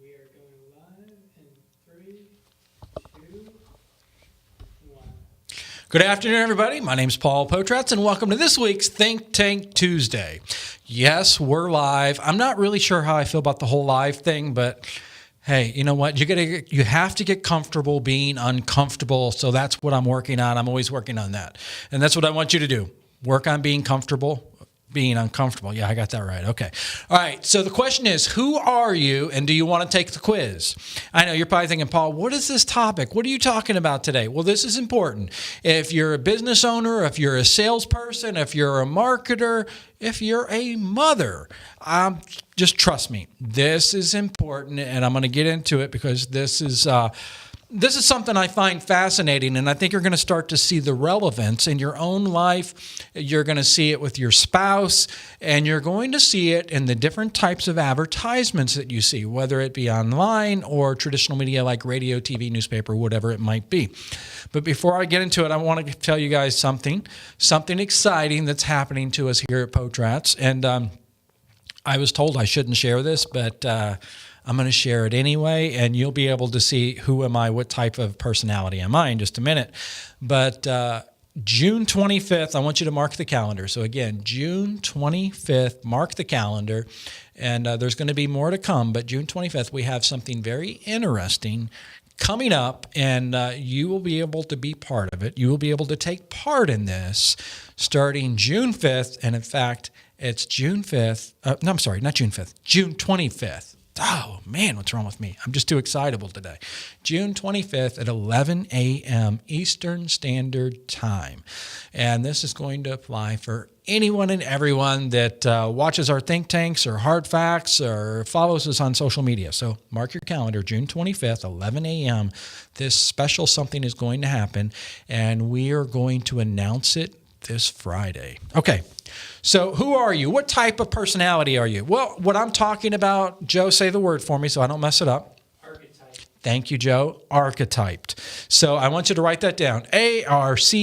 We are going live in 3, 2, 1. Good afternoon, everybody. My name's Paul Potratz, and welcome to this week's Think Tank Tuesday. Yes, we're live. I'm not really sure how I feel about the whole live thing, but hey, you know what? You have to get comfortable being uncomfortable. So that's what I'm working on. I'm always working on that, and that's what I want you to do. Work on being comfortable. Being uncomfortable. Yeah, I got that right. Okay. All right. So the question is, who are you and do you want to take the quiz? I know you're probably thinking, Paul, what is this topic? What are you talking about today? Well, this is important. If you're a business owner, if you're a salesperson, if you're a marketer, if you're a mother, just trust me. This is important, and I'm going to get into it because this is something I find fascinating, and I think you're going to start to see the relevance in your own life. You're going to see it with your spouse, and you're going to see it in the different types of advertisements that you see, whether it be online or traditional media like radio, TV, newspaper, whatever it might be. But before I get into it, I want to tell you guys something exciting that's happening to us here at Potratz. And I was told I shouldn't share this, but I'm going to share it anyway, and you'll be able to see who am I, what type of personality am I in just a minute. But June 25th, I want you to mark the calendar. So again, June 25th, mark the calendar, and there's going to be more to come. But June 25th, we have something very interesting coming up, and you will be able to be part of it. You will be able to take part in this starting June 5th, and in fact, it's June 5th. No, I'm sorry, not June 5th, June 25th. Oh, man, what's wrong with me? I'm just too excitable today. June 25th at 11 a.m. Eastern Standard Time. And this is going to apply for anyone and everyone that watches our think tanks or hard facts or follows us on social media. So mark your calendar, June 25th, 11 a.m. This special something is going to happen, and we are going to announce it this Friday. Okay. So who are you? What type of personality are you? Well, what I'm talking about, Joe, say the word for me so I don't mess it up. Archetype. Thank you, Joe. Archetyped. So I want you to write that down. ARCHETYPE.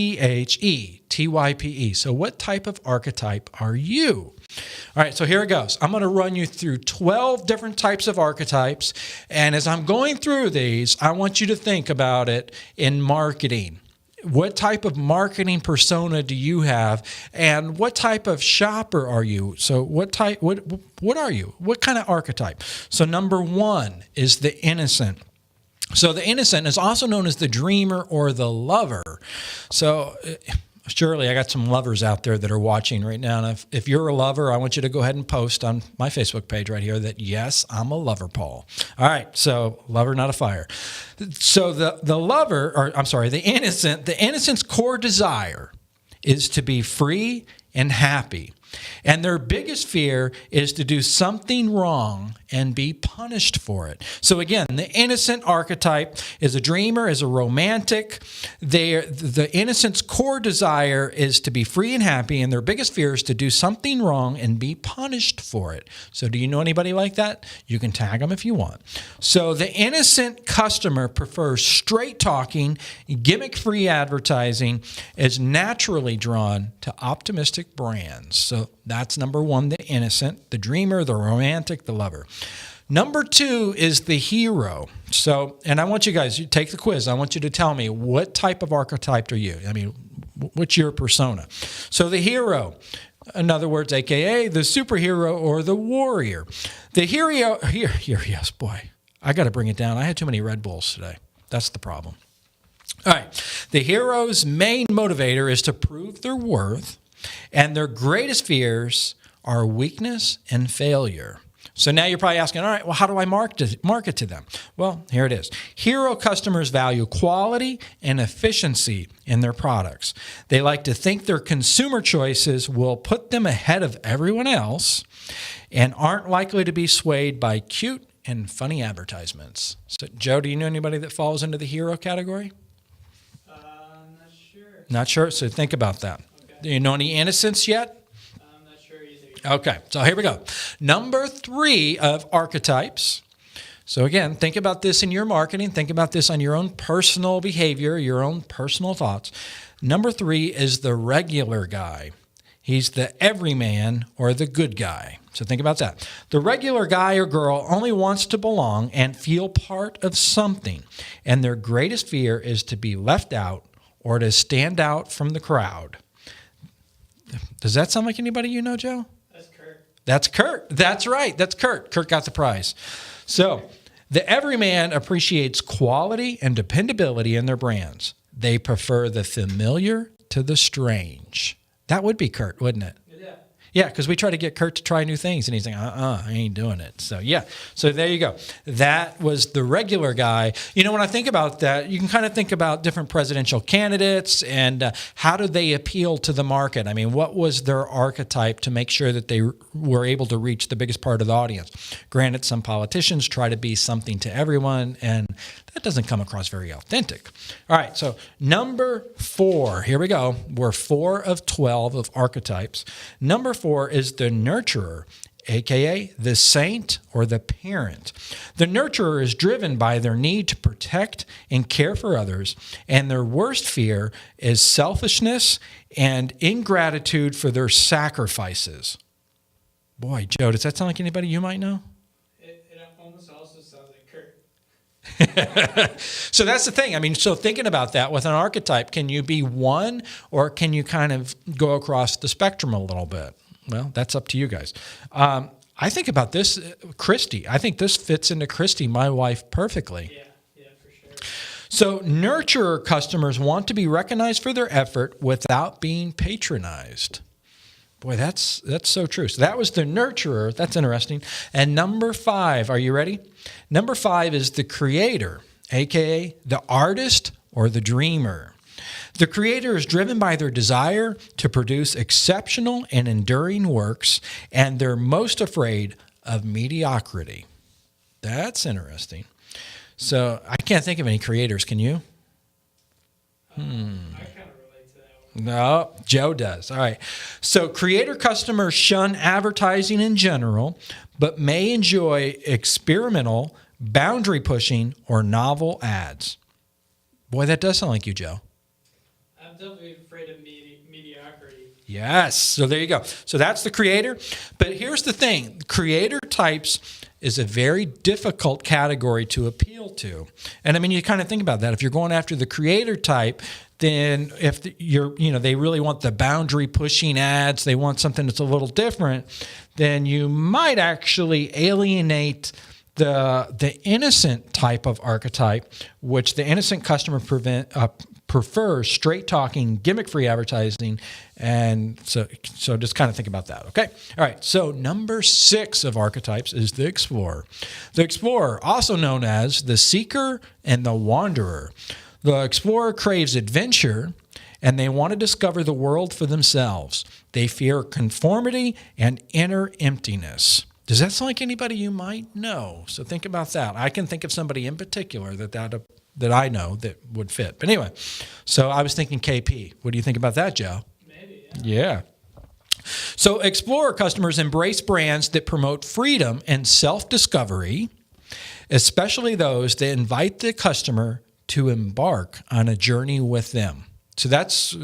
So what type of archetype are you? All right, so here it goes. I'm going to run you through 12 different types of archetypes. And as I'm going through these, I want you to think about it in marketing. What type of marketing persona do you have, and what type of shopper are you? So what are you? What kind of archetype? So number 1 is the innocent. So the innocent is also known as the dreamer or the lover. So surely I got some lovers out there that are watching right now. And if you're a lover, I want you to go ahead and post on my Facebook page right here that, yes, I'm a lover, Paul. All right, so lover, not a fire. So the innocent, the innocent's core desire is to be free and happy. And their biggest fear is to do something wrong and be punished for it. So again, the innocent archetype is a dreamer, is a romantic. The innocent's core desire is to be free and happy, and their biggest fear is to do something wrong and be punished for it. So do you know anybody like that? You can tag them if you want. So the innocent customer prefers straight talking, gimmick-free advertising, is naturally drawn to optimistic brands. So that's number 1, the innocent, the dreamer, the romantic, the lover. Number 2 is the hero. So, and I want you guys, you take the quiz. I want you to tell me what type of archetype are you? I mean, what's your persona? So the hero, in other words, AKA the superhero or the warrior. The hero, yes, boy, I got to bring it down. I had too many Red Bulls today. That's the problem. All right. The hero's main motivator is to prove their worth, and their greatest fears are weakness and failure. So now you're probably asking, all right, well, how do I market to them? Well, here it is. Hero customers value quality and efficiency in their products. They like to think their consumer choices will put them ahead of everyone else and aren't likely to be swayed by cute and funny advertisements. So, Joe, do you know anybody that falls into the hero category? Not sure. Not sure? So think about that. Okay. Do you know any innocents yet? I'm not sure either. Okay, so here we go. Number 3 of archetypes. So again, think about this in your marketing. Think about this on your own personal behavior, your own personal thoughts. Number 3 is the regular guy. He's the everyman or the good guy. So think about that. The regular guy or girl only wants to belong and feel part of something, and their greatest fear is to be left out or to stand out from the crowd. Does that sound like anybody you know, Joe? That's Kurt. That's Kurt. That's right. That's Kurt. Kurt got the prize. So the everyman appreciates quality and dependability in their brands. They prefer the familiar to the strange. That would be Kurt, wouldn't it? Yeah. Yeah, because we try to get Kurt to try new things, and he's like, I ain't doing it. So, yeah. So there you go. That was the regular guy. You know, when I think about that, you can kind of think about different presidential candidates and how do they appeal to the market? I mean, what was their archetype to make sure that they were able to reach the biggest part of the audience? Granted, some politicians try to be something to everyone, and that doesn't come across very authentic. All right, so number 4. Here we go. We're 4 of 12 of archetypes. Number 4 is the nurturer, aka the saint or the parent. The nurturer is driven by their need to protect and care for others, and their worst fear is selfishness and ingratitude for their sacrifices. Boy, Joe, does that sound like anybody you might know? It almost also sounds like Kurt. So that's the thing. I mean, so thinking about that with an archetype, can you be one or can you kind of go across the spectrum a little bit? Well, that's up to you guys. I think about this, Christy. I think this fits into Christy, my wife, perfectly. Yeah, for sure. So nurturer customers want to be recognized for their effort without being patronized. Boy, that's so true. So that was the nurturer. That's interesting. And number 5, are you ready? Number 5 is the creator, aka the artist or the dreamer. The creator is driven by their desire to produce exceptional and enduring works, and they're most afraid of mediocrity. That's interesting. So I can't think of any creators. Can you? I kind of relate to that one. No, Joe does. All right. So creator customers shun advertising in general, but may enjoy experimental, boundary pushing, or novel ads. Boy, that does sound like you, Joe. I'm definitely afraid of mediocrity. Yes. So there you go. So that's the creator. But here's the thing. Creator types is a very difficult category to appeal to. And I mean, you kind of think about that. If you're going after the creator type, then if they really want the boundary pushing ads, they want something that's a little different, then you might actually alienate the innocent type of archetype, which the innocent customer prefers straight talking, gimmick free advertising. And so just kind of think about that. Okay. All right. So number 6 of archetypes is the explorer. The explorer, also known as the seeker and the wanderer. The explorer craves adventure and they want to discover the world for themselves. They fear conformity and inner emptiness. Does that sound like anybody you might know? So think about that. I can think of somebody in particular that I know that would fit. But anyway, so I was thinking KP. What do you think about that, Joe? Maybe, Yeah. So Explorer customers embrace brands that promote freedom and self-discovery, especially those that invite the customer to embark on a journey with them. So that's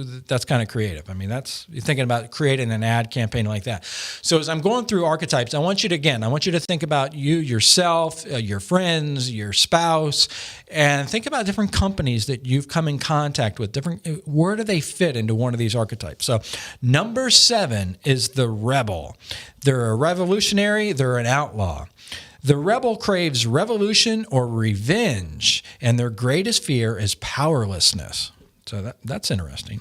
kind of creative. I mean, you're thinking about creating an ad campaign like that. So as I'm going through archetypes, I want you to think about yourself, your friends, your spouse, and think about different companies that you've come in contact with. Where do they fit into one of these archetypes? So number 7 is the rebel. They're a revolutionary. They're an outlaw. The rebel craves revolution or revenge, and their greatest fear is powerlessness. So that's interesting.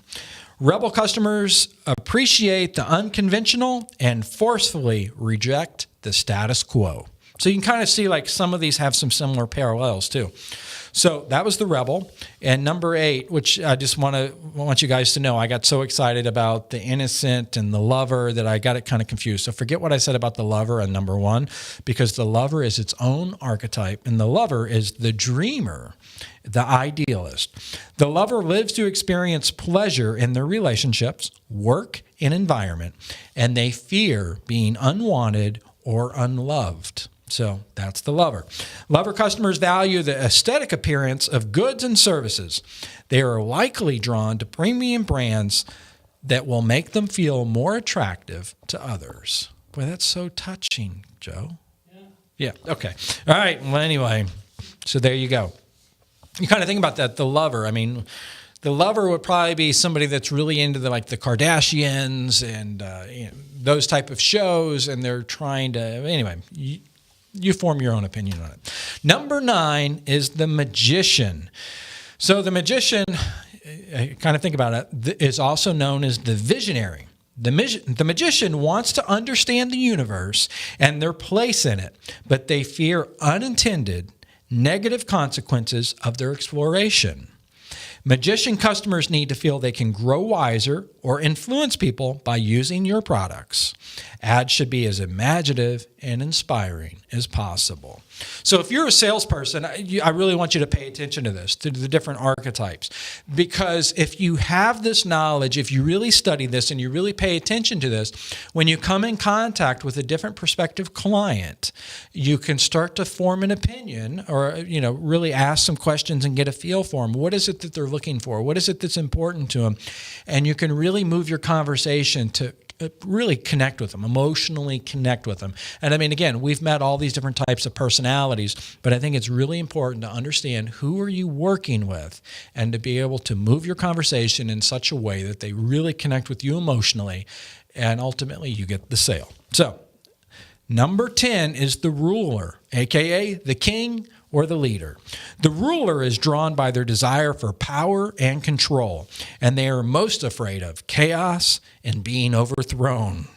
Rebel customers appreciate the unconventional and forcefully reject the status quo. So you can kind of see like some of these have some similar parallels too. So that was the rebel. And number 8, which I just want you guys to know, I got so excited about the innocent and the lover that I got it kind of confused. So forget what I said about the lover on number 1, because the lover is its own archetype, and the lover is the dreamer, the idealist. The lover lives to experience pleasure in their relationships, work, and environment, and they fear being unwanted or unloved. So that's the lover. Lover customers value the aesthetic appearance of goods and services. They are likely drawn to premium brands that will make them feel more attractive to others. Boy, that's so touching, Joe. Yeah. Yeah. Okay. All right. Well, anyway, so there you go. You kind of think about that. The lover. I mean, the lover would probably be somebody that's really into the Kardashians and those type of shows, and they're trying to. Anyway, you form your own opinion on it. Number 9 is the magician. So the magician, kind of think about it, is also known as the visionary. The magician wants to understand the universe and their place in it, but they fear unintended negative consequences of their exploration. Magician customers need to feel they can grow wiser or influence people by using your products. Ads should be as imaginative and inspiring as possible. So if you're a salesperson, I really want you to pay attention to this, to the different archetypes. Because if you have this knowledge, if you really study this and you really pay attention to this, when you come in contact with a different prospective client, you can start to form an opinion or, really ask some questions and get a feel for them. What is it that they're looking for? What is it that's important to them? And you can really move your conversation to really connect with them, emotionally connect with them. And I mean, again, we've met all these different types of personalities, but I think it's really important to understand who are you working with and to be able to move your conversation in such a way that they really connect with you emotionally, and ultimately you get the sale. So number 10 is the ruler, aka the king or the leader. The ruler is drawn by their desire for power and control, and they are most afraid of chaos and being overthrown.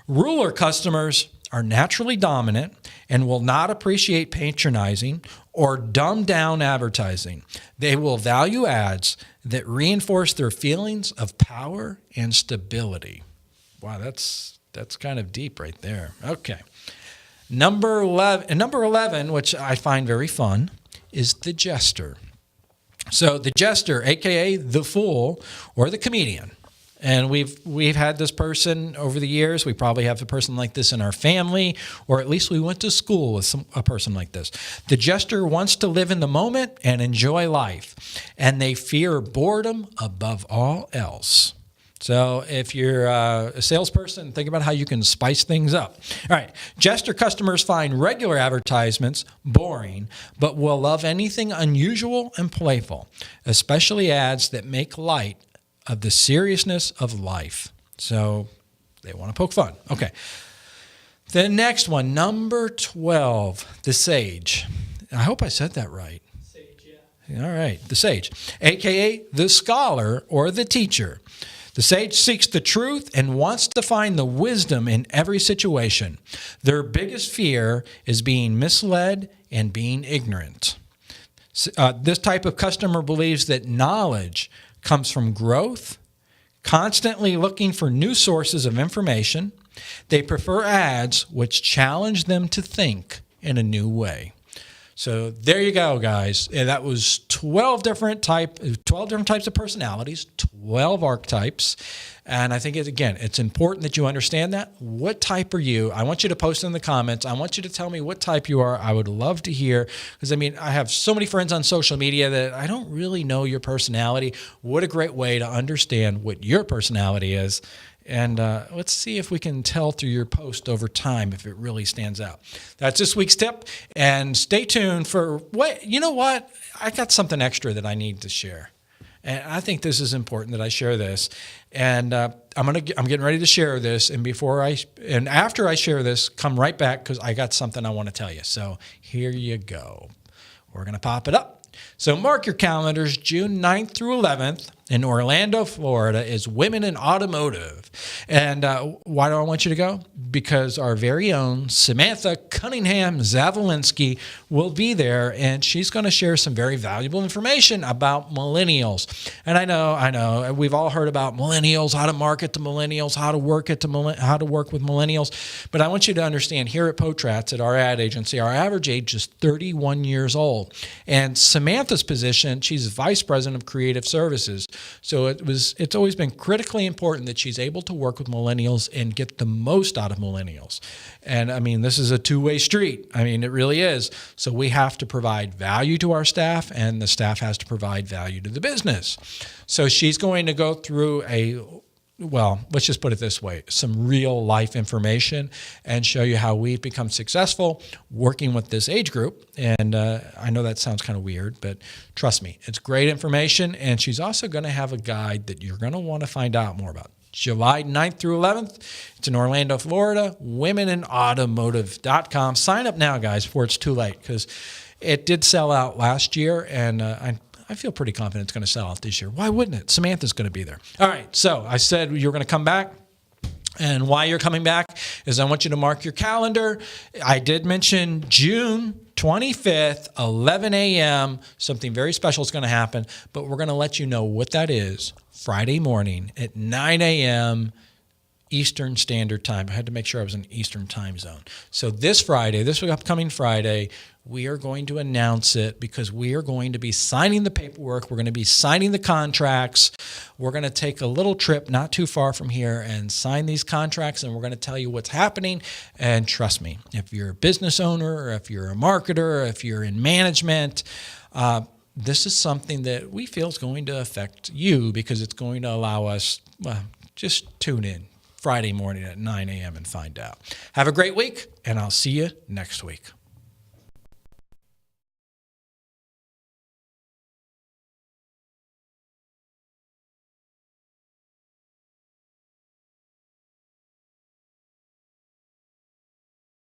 Ruler customers are naturally dominant and will not appreciate patronizing or dumbed down advertising. They will value ads that reinforce their feelings of power and stability. Wow, that's kind of deep right there. Okay. Number 11, which I find very fun, is the jester. So the jester, aka the fool or the comedian. And we've had this person over the years. We probably have a person like this in our family, or at least we went to school with a person like this. The jester wants to live in the moment and enjoy life, and they fear boredom above all else. So if you're a salesperson, think about how you can spice things up. All right. Jester customers find regular advertisements boring, but will love anything unusual and playful, especially ads that make light of the seriousness of life. So they want to poke fun. Okay. The next one, number 12, the sage. I hope I said that right. Sage, yeah. All right. The sage, a.k.a. the scholar or the teacher. The sage seeks the truth and wants to find the wisdom in every situation. Their biggest fear is being misled and being ignorant. This type of customer believes that knowledge comes from growth, constantly looking for new sources of information. They prefer ads which challenge them to think in a new way. So there you go, guys. That was 12 different types of personalities, 12 archetypes. And I think, it's important that you understand that. What type are you? I want you to post in the comments. I want you to tell me what type you are. I would love to hear, because, I have so many friends on social media that I don't really know your personality. What a great way to understand what your personality is. And let's see if we can tell through your post over time if it really stands out. That's this week's tip. And stay tuned for you know what? I got something extra that I need to share. And I think this is important that I share this. And I'm getting ready to share this. And after I share this, come right back, because I got something I want to tell you. So here you go. We're going to pop it up. So mark your calendars. June 9th through 11th in Orlando, Florida is Women in Automotive. And why do I want you to go? Because our very own Samantha Cunningham Zavolinsky will be there, and she's going to share some very valuable information about millennials. And I know, we've all heard about millennials, how to market to millennials, how to work with millennials. But I want you to understand, here at Potrats, at our ad agency, our average age is 31 years old. And Samantha's position, she's Vice President of Creative Services. So it's always been critically important that she's able to work with millennials and get the most out of millennials. And this is a two-way street. It really is. So we have to provide value to our staff, and the staff has to provide value to the business. So she's going to go through well, let's just put it this way, some real life information and show you how we've become successful working with this age group. And I know that sounds kind of weird, but trust me, it's great information. And she's also going to have a guide that you're going to want to find out more about. July 9th through 11th. It's in Orlando, Florida, womeninautomotive.com. Sign up now, guys, before it's too late, because it did sell out last year, and I feel pretty confident it's going to sell out this year. Why wouldn't it? Samantha's going to be there. All right, so I said you're going to come back. And why you're coming back is I want you to mark your calendar. I did mention June 25th, 11 a.m. Something very special is going to happen, but we're going to let you know what that is Friday morning at 9 a.m. Eastern Standard Time. I had to make sure I was in Eastern Time Zone. So this Friday, this upcoming Friday, we are going to announce it because we are going to be signing the paperwork. We're going to be signing the contracts. We're going to take a little trip not too far from here and sign these contracts, and we're going to tell you what's happening. And trust me, if you're a business owner, or if you're a marketer, or if you're in management, this is something that we feel is going to affect you because it's going to allow us, just tune in Friday morning at 9 a.m. and find out. Have a great week, and I'll see you next week.